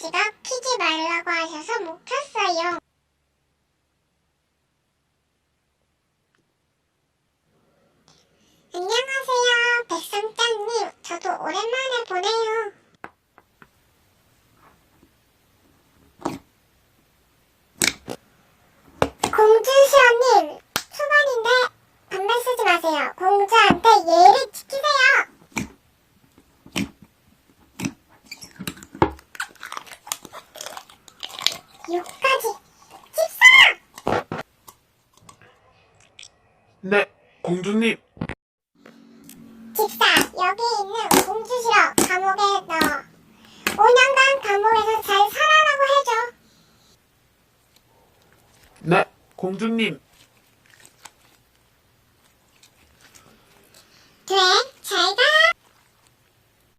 아버지가 키지 말라고 하셔서 못 켰어요. 안녕하세요, 백성장님. 저도 오랜만에 보네요. 공주시언님, 초반인데 반말 쓰지 마세요. 공주한테 예의를 지키세요. 욕까지 집사! 네, 공주님. 집사, 여기 있는 공주 싫어. 감옥에 넣어. 5년간 감옥에서 잘 살아라고 해줘. 네, 공주님.